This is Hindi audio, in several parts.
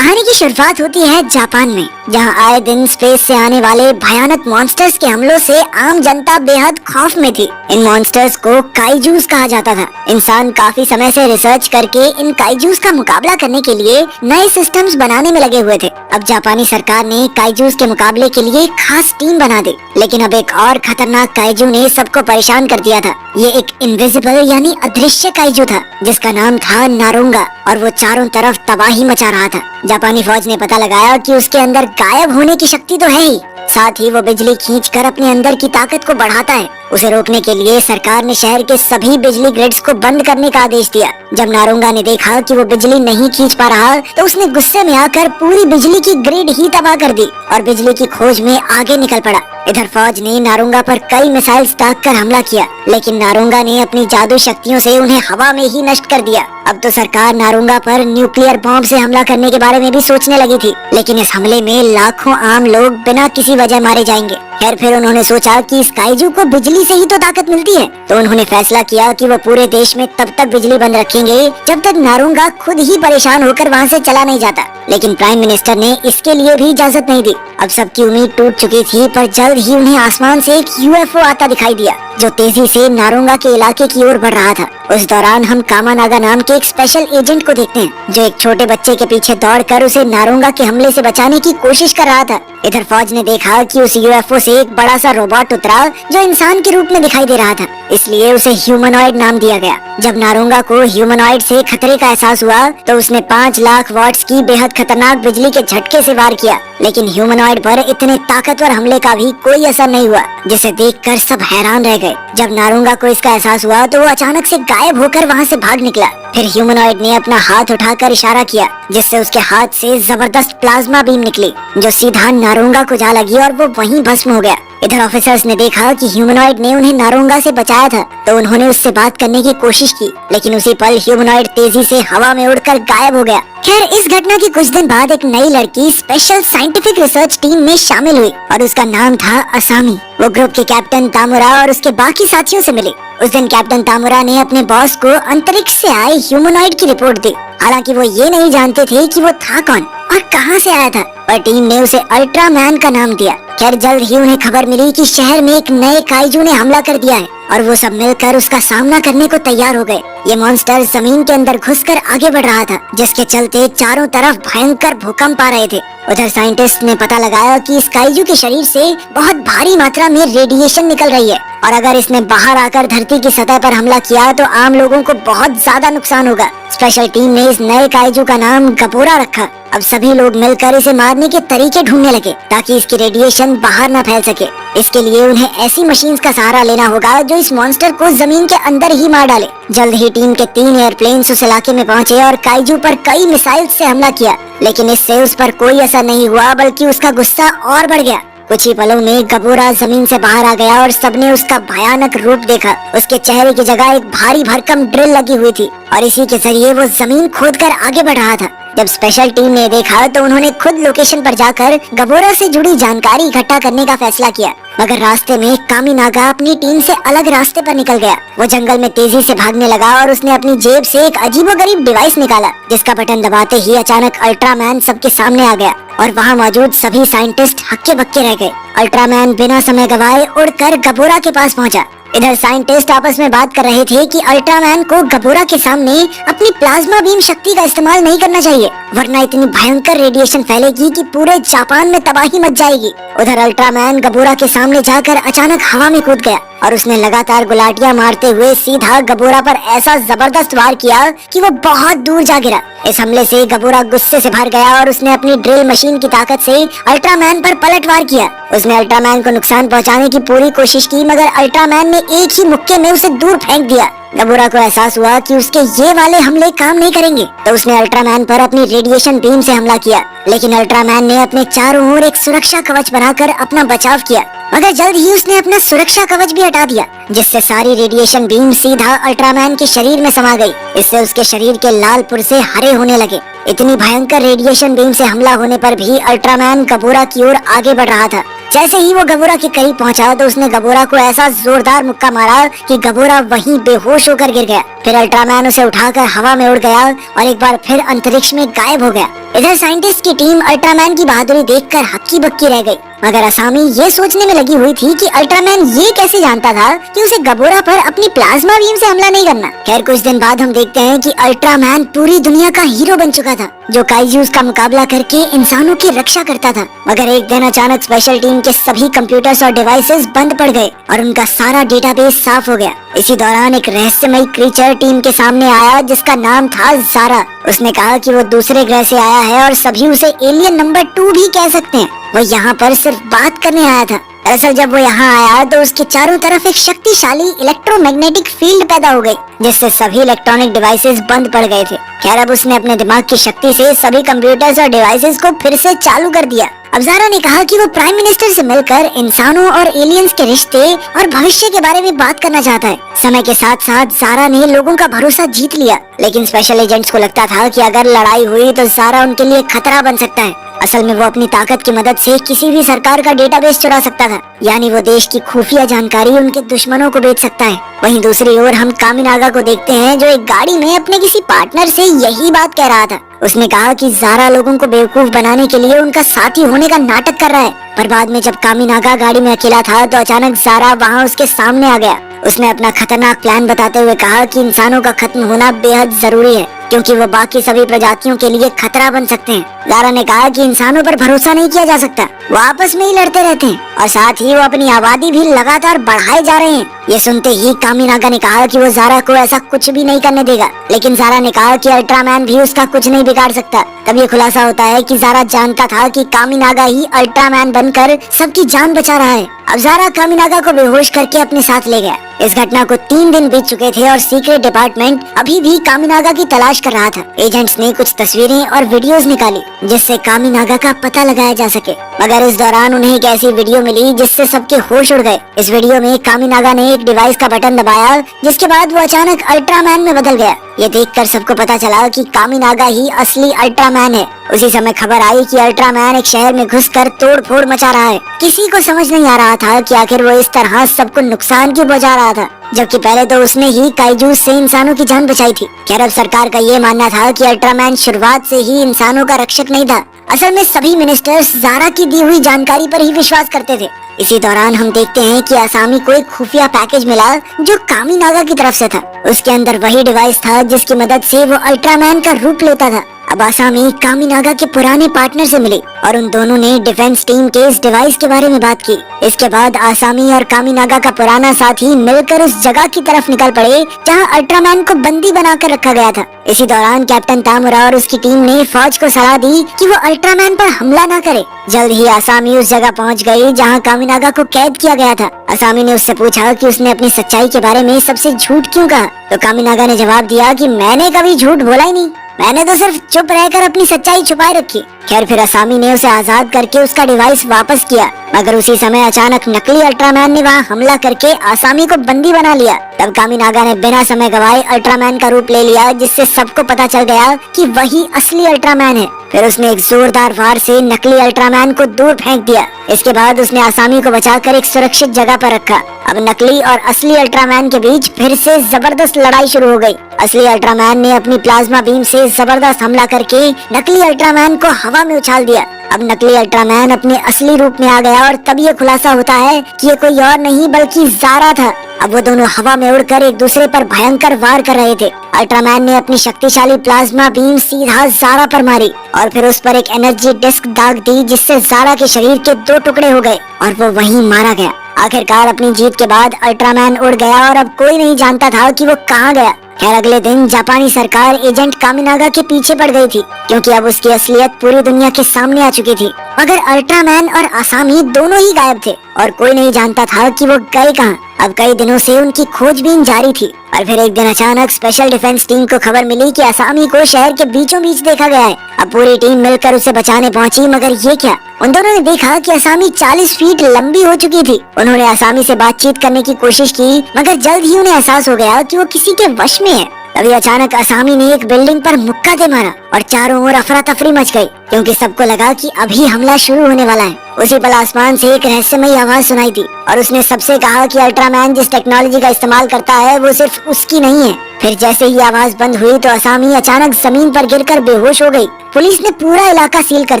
कहानी की शुरुआत होती है जापान में, जहां आए दिन स्पेस से आने वाले भयानक मॉन्स्टर्स के हमलों से आम जनता बेहद खौफ में थी। इन मॉन्स्टर्स को काइजूस कहा जाता था। इंसान काफी समय से रिसर्च करके इन काइजूस का मुकाबला करने के लिए नए सिस्टम्स बनाने में लगे हुए थे। अब जापानी सरकार ने काइजूस के मुकाबले के लिए खास टीम बना दी, लेकिन अब एक और खतरनाक काइजू ने सबको परेशान कर दिया था। ये एक इनविजिबल यानी अदृश्य काइजू था, जिसका नाम था नारुंगा, और वो चारों तरफ तबाही मचा रहा था। जापानी फौज ने पता लगाया कि उसके अंदर गायब होने की शक्ति तो है ही, साथ ही वो बिजली खींचकर अपने अंदर की ताकत को बढ़ाता है। उसे रोकने के लिए सरकार ने शहर के सभी बिजली ग्रिड्स को बंद करने का आदेश दिया। जब नारुंगा ने देखा कि वो बिजली नहीं खींच पा रहा, तो उसने गुस्से में आकर पूरी बिजली की ग्रिड ही तबाह कर दी और बिजली की खोज में आगे निकल पड़ा। इधर फौज ने नारुंगा पर कई मिसाइल्स दागकर हमला किया, लेकिन नारुंगा ने अपनी जादू शक्तियों से उन्हें हवा में ही नष्ट कर दिया। अब तो सरकार नारुंगा पर न्यूक्लियर बॉम्ब से हमला करने के बारे में भी सोचने लगी थी, लेकिन इस हमले में लाखों आम लोग बिना किसी वजह मारे जाएंगे। खैर, फिर उन्होंने सोचा कि इस काइजू को बिजली से ही तो ताकत मिलती है, तो उन्होंने फैसला किया कि वो पूरे देश में तब तक बिजली बंद रखेंगे जब तक नारुंगा खुद ही परेशान होकर वहाँ से चला नहीं जाता। लेकिन प्राइम मिनिस्टर ने इसके लिए भी इजाजत नहीं दी। अब सबकी उम्मीद टूट चुकी थी, पर जल्द ही उन्हें आसमान से एक यूएफओ आता दिखाई दिया, जो तेजी से नारुंगा के इलाके की ओर बढ़ रहा था। उस दौरान हम कामानागा नाम के एक स्पेशल एजेंट को देखते हैं, जो एक छोटे बच्चे के पीछे दौड़कर उसे नारुंगा के हमले से बचाने की कोशिश कर रहा था। इधर फौज ने देखा कि उस यूएफओ से एक बड़ा सा रोबोट उतरा, जो इंसान के रूप में दिखाई दे रहा था, इसलिए उसे ह्यूमनॉइड नाम दिया गया। जब नारुंगा को ह्यूमनॉइड से खतरे का एहसास हुआ, तो उसने 5 लाख वॉट्स की बेहद खतरनाक बिजली के झटके से वार किया, लेकिन ह्यूमनॉइड पर इतने ताकतवर हमले का भी कोई असर नहीं हुआ, जिसे देखकर सब हैरान रह गए। जब नारुंगा को इसका एहसास हुआ, तो वो अचानक से गायब होकर वहाँ से भाग निकला। फिर ह्यूमनॉइड ने अपना हाथ उठाकर इशारा किया, जिससे उसके हाथ से जबरदस्त प्लाज्मा बीम निकली, जो सीधा नारुंगा को जा लगी और वो वहीं भस्म हो गया। इधर ऑफिसर्स ने देखा कि ह्यूमनॉइड ने उन्हें नारुंगा से बचाया था, तो उन्होंने उससे बात करने की कोशिश की, लेकिन उसी पल ह्यूमनॉइड तेजी से हवा में उड़कर गायब हो गया। खैर, इस घटना के कुछ दिन बाद एक नई लड़की स्पेशल साइंटिफिक रिसर्च टीम में शामिल हुई, और उसका नाम था असामी। वो ग्रुप के कैप्टन तामुरा और उसके बाकी साथियों से मिली। उस दिन कैप्टन तामुरा ने अपने बॉस को अंतरिक्ष से आए ह्यूमनॉइड की रिपोर्ट दी। हालांकि वो ये नहीं जानते थे कि वो था कौन और कहां से आया था, पर टीम ने उसे अल्ट्रामैन का नाम दिया। खैर, जल्द ही उन्हें खबर मिली कि शहर में एक नए काइजू ने हमला कर दिया है, और वो सब मिलकर उसका सामना करने को तैयार हो गए। ये मॉन्स्टर जमीन के अंदर घुसकर आगे बढ़ रहा था, जिसके चलते चारों तरफ भयंकर भूकंप आ रहे थे। उधर साइंटिस्ट ने पता लगाया कि इस काइजू के शरीर से बहुत भारी मात्रा में रेडिएशन निकल रही है, और अगर इसने बाहर आकर धरती की सतह पर हमला किया तो आम लोगों को बहुत ज्यादा नुकसान होगा। स्पेशल टीम ने इस नए काइजू का नाम गबोरा रखा। अब सभी लोग मिलकर इसे मारने के तरीके ढूंढने लगे, ताकि इसकी रेडिएशन बाहर न फैल सके। इसके लिए उन्हें ऐसी मशीन्स का सहारा लेना होगा जो इस मॉन्स्टर को जमीन के अंदर ही मार डाले। जल्द ही टीम के 3 एयरप्लेन्स उस इलाके में पहुंचे और काइजू पर कई मिसाइल से हमला किया, लेकिन इससे उस पर कोई असर नहीं हुआ, बल्कि उसका गुस्सा और बढ़ गया। कुछ ही पलों में गबोरा जमीन से बाहर आ गया और सबने उसका भयानक रूप देखा। उसके चेहरे की जगह एक भारी भरकम ड्रिल लगी हुई थी, और इसी के जरिए वो जमीन खोदकर आगे बढ़ रहा था। जब स्पेशल टीम ने देखा, तो उन्होंने खुद लोकेशन पर जाकर गबोरा से जुड़ी जानकारी इकट्ठा करने का फैसला किया, मगर रास्ते में कामिनागा अपनी टीम से अलग रास्ते पर निकल गया। वो जंगल में तेजी से भागने लगा और उसने अपनी जेब से एक अजीबोगरीब डिवाइस निकाला, जिसका बटन दबाते ही अचानक अल्ट्रामैन सबके सामने आ गया, और वहाँ मौजूद सभी साइंटिस्ट हक्के बक्के रह गए। अल्ट्रामैन बिना समय गवाए उड़कर गबोरा के पास पहुँचा। इधर साइंटिस्ट आपस में बात कर रहे थे कि अल्ट्रामैन को गबोरा के सामने अपनी प्लाज्मा बीम शक्ति का इस्तेमाल नहीं करना चाहिए, वरना इतनी भयंकर रेडिएशन फैलेगी कि पूरे जापान में तबाही मच जाएगी। उधर अल्ट्रामैन गबोरा के सामने जाकर अचानक हवा में कूद गया, और उसने लगातार गुलाटियां मारते हुए सीधा गबोरा पर ऐसा जबरदस्त वार किया कि वो बहुत दूर जा गिरा। इस हमले से गबोरा गुस्से से भर गया, और उसने अपनी ड्रिल मशीन की ताकत से अल्ट्रामैन पर पलटवार किया। उसने अल्ट्रामैन को नुकसान पहुंचाने की पूरी कोशिश की, मगर अल्ट्रामैन ने एक ही मुक्के में उसे दूर फेंक दिया। गबोरा को एहसास हुआ कि उसके ये वाले हमले काम नहीं करेंगे, तो उसने अल्ट्रामैन पर अपनी रेडिएशन बीम से हमला किया, लेकिन अल्ट्रामैन ने अपने चारों ओर एक सुरक्षा कवच बनाकर अपना बचाव किया। मगर जल्द ही उसने अपना सुरक्षा कवच भी हटा दिया, जिससे सारी रेडिएशन बीम सीधा अल्ट्रामैन के शरीर में समा गई। इससे उसके शरीर के लाल पुर्जे हरे होने लगे। इतनी भयंकर रेडिएशन बीम से हमला होने पर भी अल्ट्रामैन गबोरा की ओर आगे बढ़ रहा था। जैसे ही वो गबोरा के करीब पहुंचा तो उसने गबोरा को ऐसा जोरदार मुक्का मारा कि गबोरा वहीं बेहोश होकर गिर गया। फिर अल्ट्रामैन उसे उठाकर हवा में उड़ गया और एक बार फिर अंतरिक्ष में गायब हो गया। इधर साइंटिस्ट की टीम अल्ट्रामैन की बहादुरी देखकर हक्की बक्की रह गई, मगर असामी ये सोचने में लगी हुई थी कि अल्ट्रामैन ये कैसे जानता था कि उसे गबोरा पर अपनी प्लाज्मा बीम से हमला नहीं करना। खैर कुछ दिन बाद हम देखते हैं कि अल्ट्रामैन पूरी दुनिया का हीरो बन चुका था, जो काइजूस का मुकाबला करके इंसानों की रक्षा करता था। मगर एक दिन अचानक स्पेशल टीम के सभी कंप्यूटर्स और डिवाइसेस बंद पड़ गए और उनका सारा डेटाबेस साफ हो गया। इसी दौरान एक रहस्यमयी क्रीचर टीम के सामने आया जिसका नाम था ज़ारा। उसने कहा कि वो दूसरे ग्रह से आया है और सभी उसे एलियन नंबर 2 भी कह सकते हैं। वो यहाँ पर सिर्फ बात करने आया था। दरअसल जब वो यहाँ आया तो उसके चारों तरफ एक शक्तिशाली इलेक्ट्रोमैग्नेटिक फील्ड पैदा हो गई, जिससे सभी इलेक्ट्रॉनिक डिवाइसेस बंद पड़ गए थे। खैर अब उसने अपने दिमाग की शक्ति से सभी कंप्यूटर्स और डिवाइसेस को फिर से चालू कर दिया। अब ज़ारा ने कहा कि वो प्राइम मिनिस्टर से मिलकर इंसानों और एलियंस के रिश्ते और भविष्य के बारे में बात करना चाहता है। समय के साथ साथ ज़ारा ने लोगों का भरोसा जीत लिया, लेकिन स्पेशल एजेंट्स को लगता था कि अगर लड़ाई हुई तो ज़ारा उनके लिए खतरा बन सकता है। असल में वो अपनी ताकत की मदद से किसी भी सरकार का डेटाबेस चुरा सकता था, यानी वो देश की खुफिया जानकारी उनके दुश्मनों को बेच सकता है। वहीं दूसरी ओर हम कामिनागा को देखते हैं, जो एक गाड़ी में अपने किसी पार्टनर से यही बात कह रहा था। उसने कहा कि ज़ारा लोगों को बेवकूफ बनाने के लिए उनका साथी होने का नाटक कर रहा है। पर बाद में जब कामिनागा गाड़ी में अकेला था तो अचानक ज़ारा वहाँ उसके सामने आ गया। उसने अपना खतरनाक प्लान बताते हुए कहा कि इंसानों का खत्म होना बेहद जरूरी है, क्योंकि वो बाकी सभी प्रजातियों के लिए खतरा बन सकते हैं। ज़ारा ने कहा कि इंसानों पर भरोसा नहीं किया जा सकता, वो आपस में ही लड़ते रहते हैं और साथ ही वो अपनी आबादी भी लगातार बढ़ाए जा रहे हैं। ये सुनते ही कामिनागा ने कहा कि वो ज़ारा को ऐसा कुछ भी नहीं करने देगा, लेकिन ज़ारा ने कहा कि अल्ट्रामैन भी उसका कुछ नहीं बिगाड़ सकता। तब ये खुलासा होता है कि ज़ारा जानता था कि कामिनागा ही अल्ट्रामैन बनकर सबकी जान बचा रहा है। अब ज़ारा कामिनागा को बेहोश करके अपने साथ ले गया। इस घटना को 3 दिन बीत चुके थे और सीक्रेट डिपार्टमेंट अभी भी कामिनागा की तलाश कर रहा था। एजेंट्स ने कुछ तस्वीरें और वीडियोस निकाली जिससे कामिनागा का पता लगाया जा सके, मगर इस दौरान उन्हें एक ऐसी वीडियो मिली जिससे सबके होश उड़ गए। इस वीडियो में कामिनागा ने एक डिवाइस का बटन दबाया, जिसके बाद वो अचानक अल्ट्रामैन में बदल गया। ये देखकर सबको पता चला कि कामिनागा ही असली अल्ट्रामैन है। उसी समय खबर आई कि अल्ट्रामैन एक शहर में घुसकर तोड़ फोड़ मचा रहा है। किसी को समझ नहीं आ रहा था कि आखिर वो इस तरह सबको नुकसान क्यों पहुंचा रहा था, जबकि पहले तो उसने ही काइजूस से इंसानों की जान बचाई थी। खैर अब सरकार का ये मानना था कि अल्ट्रामैन शुरुआत से ही इंसानों का रक्षक नहीं था। असल में सभी मिनिस्टर्स ज़ारा की दी हुई जानकारी पर ही विश्वास करते थे। इसी दौरान हम देखते हैं कि असामी को एक खुफिया पैकेज मिला जो कामिनागा की तरफ से था। उसके अंदर वही डिवाइस था जिसकी मदद से वो अल्ट्रामैन का रूप लेता था। अब आसामी कामिनागा के पुराने पार्टनर से मिली और उन दोनों ने डिफेंस टीम के इस डिवाइस के बारे में बात की। इसके बाद आसामी और कामिनागा का पुराना साथी मिलकर उस जगह की तरफ निकल पड़े जहां अल्ट्रामैन को बंदी बनाकर रखा गया था। इसी दौरान कैप्टन तामुरा और उसकी टीम ने फौज को सलाह दी कि वो अल्ट्रामैन पर हमला न करे। जल्द ही आसामी उस जगह पहुंच गई जहां कामिनागा को कैद किया गया था। आसामी ने उससे पूछा कि उसने अपनी सच्चाई के बारे में सबसे झूठ क्यों कहा, तो कामिनागा ने जवाब दिया कि मैंने कभी झूठ बोला ही नहीं, मैंने तो सिर्फ चुप रहकर अपनी सच्चाई छुपाए रखी। खैर फिर असामी ने उसे आजाद करके उसका डिवाइस वापस किया, मगर उसी समय अचानक नकली अल्ट्रामैन ने वहां हमला करके आसामी को बंदी बना लिया। तब कामिनागा ने बिना समय गवाए अल्ट्रामैन का रूप ले लिया, जिससे सबको पता चल गया कि वही असली अल्ट्रामैन है। फिर उसने एक जोरदार वार से नकली अल्ट्रामैन को दूर फेंक दिया। इसके बाद उसने आसामी को बचाकर एक सुरक्षित जगह पर रखा। अब नकली और असली अल्ट्रामैन के बीच फिर से जबरदस्त लड़ाई शुरू हो गई। असली अल्ट्रामैन ने अपनी प्लाज्मा बीम से जबरदस्त हमला करके नकली अल्ट्रामैन को हवा में उछाल दिया। अब नकली अल्ट्रामैन अपने असली रूप में आ गया और तब ये खुलासा होता है कि ये कोई और नहीं बल्कि ज़ारा था। अब वो दोनों हवा में उड़कर एक दूसरे पर भयंकर वार कर रहे थे। अल्ट्रामैन ने अपनी शक्तिशाली प्लाज्मा बीम सीधा ज़ारा पर मारी और फिर उस पर एक एनर्जी डिस्क दाग दी, जिससे ज़ारा के शरीर के 2 टुकड़े हो गए और वो वहीं मारा गया। आखिरकार अपनी जीत के बाद अल्ट्रामैन उड़ गया और अब कोई नहीं जानता था कि वो कहाँ गया। खैर अगले दिन जापानी सरकार एजेंट कामिनागा के पीछे पड़ गई थी, क्योंकि अब उसकी असलियत पूरी दुनिया के सामने आ चुकी थी। मगर अल्ट्रामैन और आसामी दोनों ही गायब थे और कोई नहीं जानता था कि वो गए कहाँ। अब कई दिनों से उनकी खोजबीन जारी थी और फिर एक दिन अचानक स्पेशल डिफेंस टीम को खबर मिली कि असामी को शहर के बीचों बीच देखा गया है। अब पूरी टीम मिलकर उसे बचाने पहुंची, मगर ये क्या, उन दोनों ने देखा कि असामी 40 फीट लंबी हो चुकी थी। उन्होंने असामी से बातचीत करने की कोशिश की, मगर जल्द ही उन्हें एहसास हो गया कि वो किसी के वश में है। तभी अचानक असामी ने एक बिल्डिंग पर मुक्का दे मारा और चारों ओर अफरा तफरी मच गई, क्योंकि सबको लगा कि अभी हमला शुरू होने वाला है। उसी पल आसमान से एक रहस्यमयी आवाज सुनाई दी और उसने सबसे कहा कि अल्ट्रामैन जिस टेक्नोलॉजी का इस्तेमाल करता है वो सिर्फ उसकी नहीं है। फिर जैसे ही आवाज बंद हुई तो असामी अचानक जमीन पर गिरकर बेहोश हो गई। पुलिस ने पूरा इलाका सील कर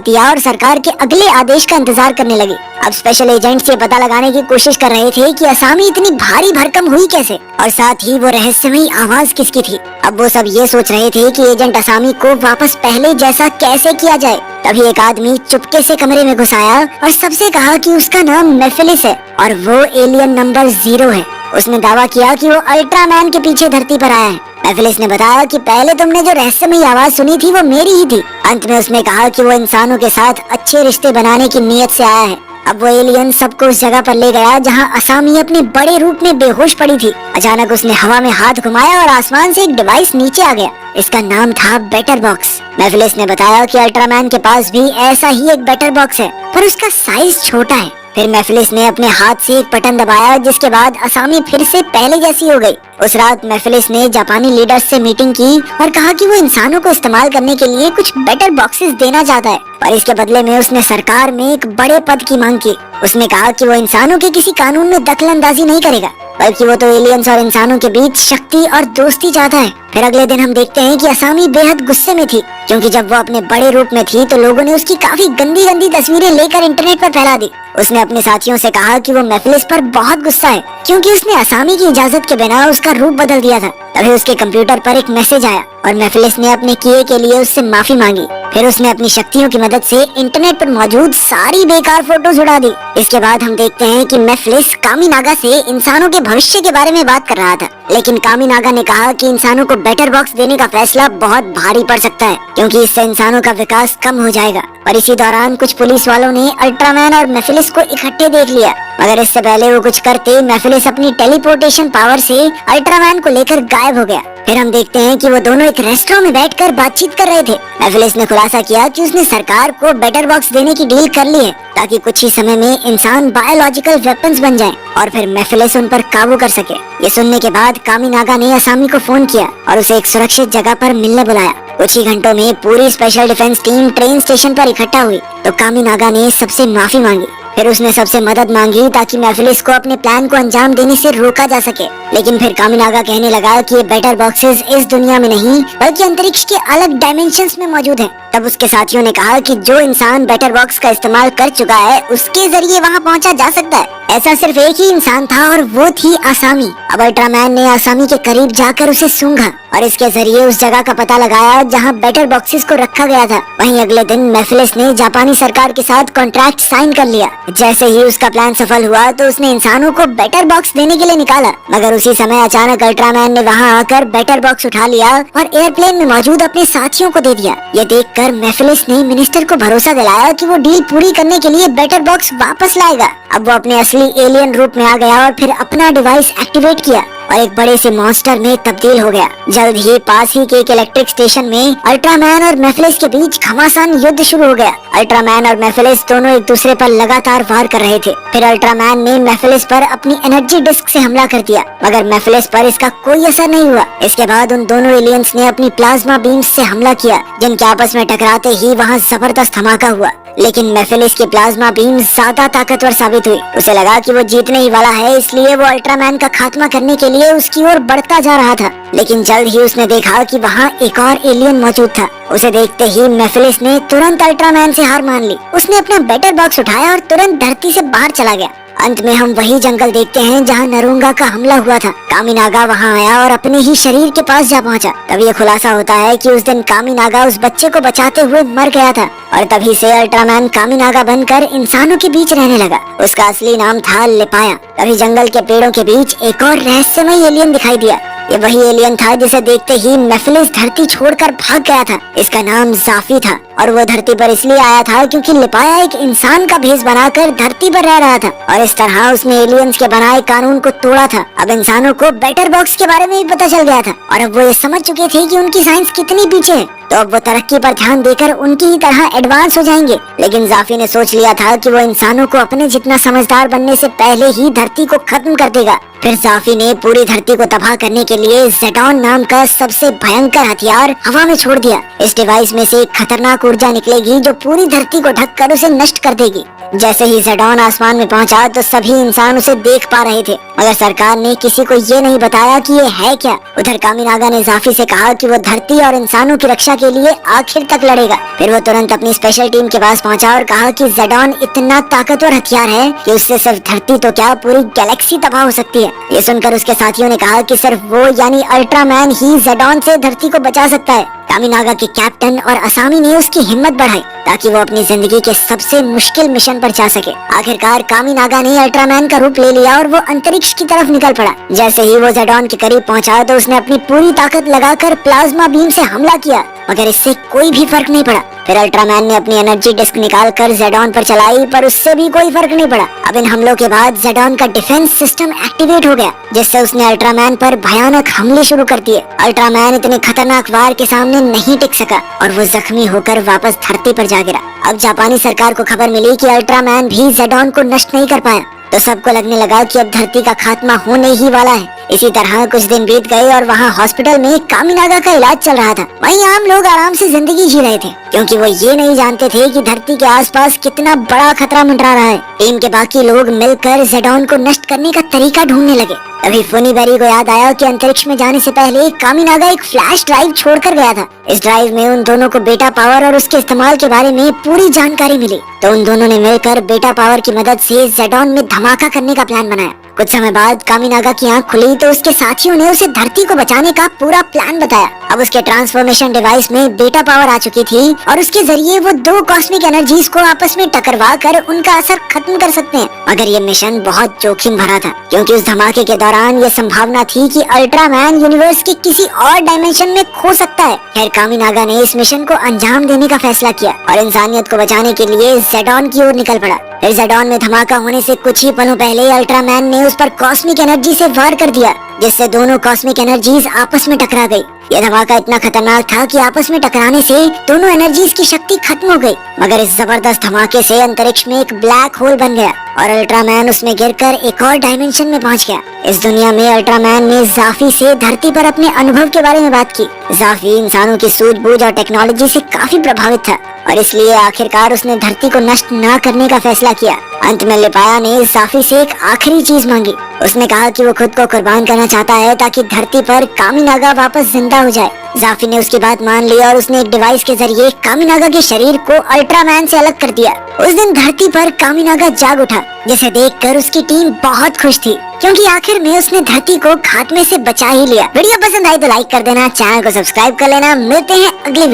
दिया और सरकार के अगले आदेश का इंतजार करने लगी। अब स्पेशल एजेंट्स ये पता लगाने की कोशिश कर रहे थे कि असामी इतनी भारी भरकम हुई कैसे और साथ ही वो रहस्यमयी आवाज किसकी थी। अब वो सब ये सोच रहे थे कि एजेंट असामी को वापस पहले जैसा कैसे किया जाए। तभी एक आदमी चुपके से कमरे में घुस आया और सबसे कहा कि उसका नाम मेफिलिस है और वो एलियन नंबर 0 है। उसने दावा किया कि वो अल्ट्रामैन के पीछे धरती पर आया है। मेफिलिस ने बताया कि पहले तुमने जो रहस्यमयी आवाज सुनी थी वो मेरी ही थी। अंत में उसने कहा कि वो इंसानों के साथ अच्छे रिश्ते बनाने की नीयत से आया है। अब वो एलियन सबको उस जगह पर ले गया जहां असामी अपने बड़े रूप में बेहोश पड़ी थी। अचानक उसने हवा में हाथ घुमाया और आसमान से एक डिवाइस नीचे आ गया। इसका नाम था बेटर बॉक्स। मेफिलिस ने बताया कि अल्ट्रामैन के पास भी ऐसा ही एक बेटर बॉक्स है, पर उसका साइज छोटा है। फिर मेफिलिस ने अपने हाथ से एक बटन दबाया, जिसके बाद असामी फिर से पहले जैसी हो गई। उस रात मेफिलिस ने जापानी लीडर्स से मीटिंग की और कहा कि वो इंसानों को इस्तेमाल करने के लिए कुछ बेटर बॉक्सेस देना चाहता है, पर इसके बदले में उसने सरकार में एक बड़े पद की मांग की। उसने कहा कि वो इंसानों के किसी कानून में दखलंदाजी नहीं करेगा, बल्कि वो तो एलियंस और इंसानों के बीच शक्ति और दोस्ती चाहता है। फिर अगले दिन हम देखते हैं कि असामी बेहद गुस्से में थी, क्योंकि जब वो अपने बड़े रूप में थी तो लोगों ने उसकी काफी गंदी गंदी तस्वीरें लेकर इंटरनेट पर फैला दी। उसने अपने साथियों से कहा कि वो मेफिलिस पर बहुत गुस्सा है, क्योंकि उसने असामी की इजाजत के बिना उसका रूप बदल दिया था। तभी उसके कंप्यूटर पर एक मैसेज आया और मेफिलिस ने अपने किए के लिए उससे माफी मांगी। फिर उसने अपनी शक्तियों की मदद से इंटरनेट पर मौजूद सारी बेकार फोटोज उड़ा दी। इसके बाद हम देखते हैं कि मेफिलिस कामिनागा से इंसानों के भविष्य के बारे में बात कर रहा था, लेकिन कामिनागा ने कहा कि इंसानों को बेटर बॉक्स देने का फैसला बहुत भारी पड़ सकता है, क्योंकि इससे इंसानों का विकास कम हो जाएगा। और इसी दौरान कुछ पुलिस वालों ने अल्ट्रामैन और मेफिलिस को इकट्ठे देख लिया, मगर इससे पहले वो कुछ करते मेफिलिस अपनी टेलीपोर्टेशन पावर से अल्ट्रामैन को लेकर गायब हो गया। फिर हम देखते हैं कि वो दोनों एक रेस्टोरेंट में बैठकर बातचीत कर रहे थे। मेफिलिस ने खुलासा किया कि उसने सरकार को बेटर बॉक्स देने की डील कर ली है, ताकि कुछ ही समय में इंसान बायोलॉजिकल वेपन्स बन जाएं और फिर मेफिलिस उन पर काबू कर सके। ये सुनने के बाद कामिनागा ने असामी को फोन किया और उसे एक सुरक्षित जगह पर मिलने बुलाया। कुछ ही घंटों में पूरी special defence team train station पर इकट्ठा हुई तो कामिनागा ने सबसे माफी मांगी। फिर उसने सबसे मदद मांगी ताकि मेफिलिस को अपने प्लान को अंजाम देने से रोका जा सके। लेकिन फिर कामिनागा कहने लगा कि ये बेटर बॉक्सेस इस दुनिया में नहीं बल्कि अंतरिक्ष के अलग डायमेंशंस में मौजूद हैं। तब उसके साथियों ने कहा कि जो इंसान बेटर बॉक्स का इस्तेमाल कर चुका है उसके जरिए वहां पहुंचा जा सकता है। ऐसा सिर्फ एक ही इंसान था और वो थी असामी। अब अल्ट्रामैन ने असामी के करीब जाकर उसे सूंघा और इसके जरिए उस जगह का पता लगाया जहां बेटर बॉक्सेस को रखा गया था। वहीं अगले दिन मेफिलिस ने जापानी सरकार के साथ कॉन्ट्रैक्ट साइन कर लिया। जैसे ही उसका प्लान सफल हुआ तो उसने इंसानों को बेटर बॉक्स देने के लिए निकाला, मगर उसी समय अचानक अल्ट्रामैन ने वहां आकर बेटर बॉक्स उठा लिया और एयरप्लेन में मौजूद अपने साथियों को दे दिया। ये देखकर मेफिलिस ने मिनिस्टर को भरोसा दिलाया कि वो डील पूरी करने के लिए बेटर बॉक्स वापस लाएगा। अब वो अपने असली एलियन रूप में आ गया और फिर अपना डिवाइस एक्टिवेट किया और एक बड़े से मॉन्स्टर में तब्दील हो गया। जल्द ही पास ही के एक इलेक्ट्रिक स्टेशन में अल्ट्रामैन और मेफिलिस के बीच घमासान युद्ध शुरू हो गया। अल्ट्रामैन और मेफिलिस दोनों एक दूसरे पर लगातार वार कर रहे थे। फिर अल्ट्रामैन ने मेफिलिस पर अपनी एनर्जी डिस्क से हमला कर दिया, मगर मेफिलिस पर इसका कोई असर नहीं हुआ। इसके बाद उन दोनों एलियंस ने अपनी प्लाज्मा बीम्स से हमला किया, जिनके आपस में टकराते ही वहाँ जबरदस्त धमाका हुआ। लेकिन मेफिलिस की प्लाज्मा बीम ज्यादा ताकतवर साबित हुई। उसे लगा कि वो जीतने ही वाला है, इसलिए वो अल्ट्रामैन का खात्मा करने के लिए उसकी ओर बढ़ता जा रहा था। लेकिन जल्द ही उसने देखा कि वहाँ एक और एलियन मौजूद था। उसे देखते ही मेफिलिस ने तुरंत अल्ट्रामैन से हार मान ली। उसने अपना बेटर बॉक्स उठाया और तुरंत धरती से बाहर चला गया। अंत में हम वही जंगल देखते हैं जहाँ नरुंगा का हमला हुआ था। कामिनागा वहाँ आया और अपने ही शरीर के पास जा पहुँचा। तब ये खुलासा होता है कि उस दिन कामिनागा उस बच्चे को बचाते हुए मर गया था और तभी से अल्ट्रामैन कामिनागा बनकर इंसानों के बीच रहने लगा। उसका असली नाम था लिपाया। तभी जंगल के पेड़ों के बीच एक और रहस्यमय एलियन दिखाई दिया। ये वही एलियन था जिसे देखते ही मेफिलिस धरती छोड़कर भाग गया था। इसका नाम जाफी था और वो धरती पर इसलिए आया था क्योंकि लिपाया एक इंसान का भेष बनाकर धरती पर रह रहा था और इस तरह उसने एलियंस के बनाए कानून को तोड़ा था। अब इंसानों को बेटर बॉक्स के बारे में भी पता चल गया था और अब वो ये समझ चुके थे कि उनकी साइंस कितनी पीछे है, तो अब वो तरक्की पर ध्यान देकर उनकी ही तरह एडवांस हो जाएंगे। लेकिन जाफी ने सोच लिया था कि वो इंसानों को अपने जितना समझदार बनने से पहले ही धरती को खत्म कर देगा। फिर जाफी ने पूरी धरती को तबाह करने के लिए ज़ेडॉन नाम का सबसे भयंकर हथियार हवा में छोड़ दिया। इस डिवाइस में से एक खतरनाक ऊर्जा निकलेगी जो पूरी धरती को ढककर उसे नष्ट कर देगी। जैसे ही ज़ेडॉन आसमान में पहुंचा तो सभी इंसान उसे देख पा रहे थे, मगर सरकार ने किसी को ये नहीं बताया कि ये है क्या। उधर कामिनागा ने जाफी से कहा कि वो धरती और इंसानों की रक्षा के लिए आखिर तक लड़ेगा। फिर वो तुरंत अपनी स्पेशल टीम के पास पहुंचा और कहा कि ज़ेडॉन इतना ताकतवर हथियार है कि उससे सिर्फ धरती तो क्या पूरी गैलेक्सी तबाह हो सकती है। ये सुनकर उसके साथियों ने कहा कि सिर्फ वो यानी अल्ट्रामैन ही ज़ेडॉन से धरती को बचा सकता है। कामिनागा के कैप्टन और असामी ने उसकी हिम्मत बढ़ाई ताकि वो अपनी जिंदगी के सबसे मुश्किल मिशन पर जा सके। आखिरकार कामिनागा ने अल्ट्रामैन का रूप ले लिया और वो अंतरिक्ष की तरफ निकल पड़ा। जैसे ही वो ज़ेडॉन के करीब पहुंचा तो उसने अपनी पूरी ताकत लगाकर प्लाज्मा बीम से हमला किया, मगर इससे कोई भी फर्क नहीं पड़ा। फिर अल्ट्रामैन ने अपनी एनर्जी डिस्क निकालकर ज़ेडॉन पर चलाई, पर उससे भी कोई फर्क नहीं पड़ा। अब इन हमलों के बाद ज़ेडॉन का डिफेंस सिस्टम एक्टिवेट हो गया, जिससे उसने अल्ट्रामैन पर भयानक हमले शुरू कर दिए। अल्ट्रामैन इतने खतरनाक वार के सामने नहीं टिक सका और वो जख्मी होकर वापस धरती पर जा गिरा। अब जापानी सरकार को खबर मिली कि अल्ट्रामैन भी ज़ेडॉन को नष्ट नहीं कर पाया, तो सबको लगने लगा कि अब धरती का खात्मा होने ही वाला है। इसी तरह कुछ दिन बीत गए और वहाँ हॉस्पिटल में कामिनागा का इलाज चल रहा था। वहीं आम लोग आराम से जिंदगी जी रहे थे, क्योंकि वो ये नहीं जानते थे कि धरती के आसपास कितना बड़ा खतरा मंडरा रहा है। टीम के बाकी लोग मिलकर ज़ेडॉन को नष्ट करने का तरीका ढूंढने लगे। तभी फुनीबेरी को याद आया कि अंतरिक्ष में जाने से पहले कामिनागा एक फ्लैश ड्राइव छोड़कर गया था। इस ड्राइव में उन दोनों को बेटा पावर और उसके इस्तेमाल के बारे में पूरी जानकारी मिली, तो उन दोनों ने मिलकर बेटा पावर की मदद से ज़ेडॉन में धमाका करने का प्लान बनाया। कुछ समय बाद कामिनागा की आंख खुली तो उसके साथियों ने उसे धरती को बचाने का पूरा प्लान बताया। अब उसके ट्रांसफॉर्मेशन डिवाइस में बेटा पावर आ चुकी थी और उसके जरिए वो दो कॉस्मिक एनर्जीज को आपस में टकरवा कर उनका असर खत्म कर सकते हैं। मगर ये मिशन बहुत जोखिम भरा था, क्योंकि उस धमाके के दौरान ये संभावना थी कि अल्ट्रामैन यूनिवर्स के किसी और डायमेंशन में खो सकता है। खैर कामिनागा ने इस मिशन को अंजाम देने का फैसला किया और इंसानियत को बचाने के लिए ज़ेडॉन की ओर निकल पड़ा। फिर ज़ेडॉन में धमाका होने से कुछ ही पलों पहले अल्ट्रामैन ने उस पर कॉस्मिक एनर्जी से वार कर दिया, जिससे दोनों कॉस्मिक एनर्जीज आपस में टकरा गई। यह धमाका इतना खतरनाक था कि आपस में टकराने से दोनों एनर्जीज की शक्ति खत्म हो गई। मगर इस जबरदस्त धमाके से अंतरिक्ष में एक ब्लैक होल बन गया और अल्ट्रामैन उसमें गिरकर एक और डायमेंशन में पहुंच गया। इस दुनिया में अल्ट्रामैन ने जाफी से धरती पर अपने अनुभव के बारे में बात की। जाफी इंसानों की सूझबूझ और टेक्नोलॉजी से काफी प्रभावित था और इसलिए आखिरकार उसने धरती को नष्ट न करने का फैसला किया। अंत में लिपाया ने जाफी से एक आखिरी चीज मांगी। उसने कहा कि वो खुद को कुर्बान करना चाहता है ताकि धरती पर कामिनागा वापस जिंदा हो जाए। जाफी ने उसकी बात मान ली और उसने एक डिवाइस के जरिए कामिनागा के शरीर को अल्ट्रामैन से अलग कर दिया। उस दिन धरती पर कामिनागा जाग उठा, जिसे देखकर उसकी टीम बहुत खुश थी, क्योंकि आखिर में उसने धरती को खात्मे से बचा ही लिया। वीडियो पसंद आई तो लाइक कर देना, चैनल को सब्सक्राइब कर लेना। मिलते हैं अगली वीडियो।